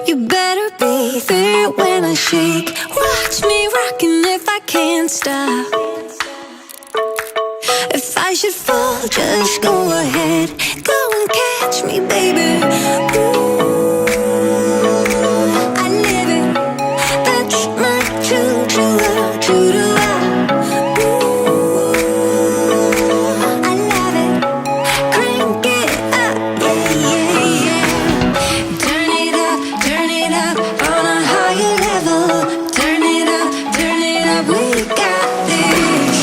You better be there when I shake. Watch me rockin' if I can't stop. If I should fall, just go ahead. Go and catch me, baby. Ooh, I live it. That's my choo-choo-ah. Ooh, I love it. Crank it up, yeah, yeah, yeah. Turn it up on a higher level. Turn it up, we got this.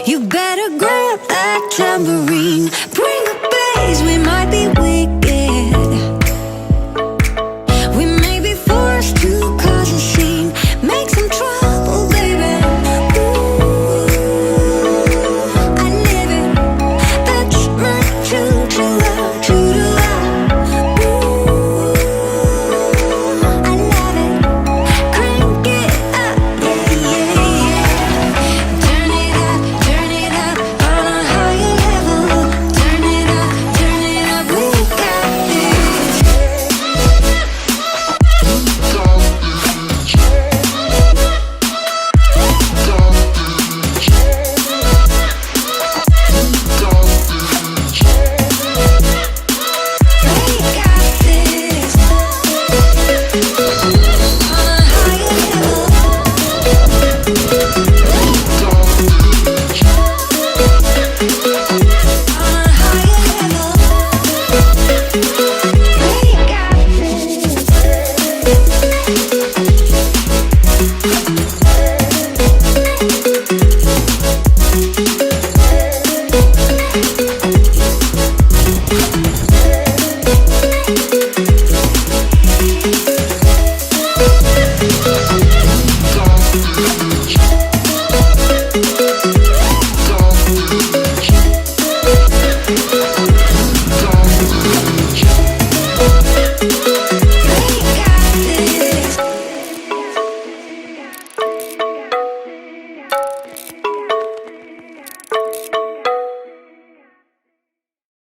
You better grab that tambourine. Bring the bass, we might be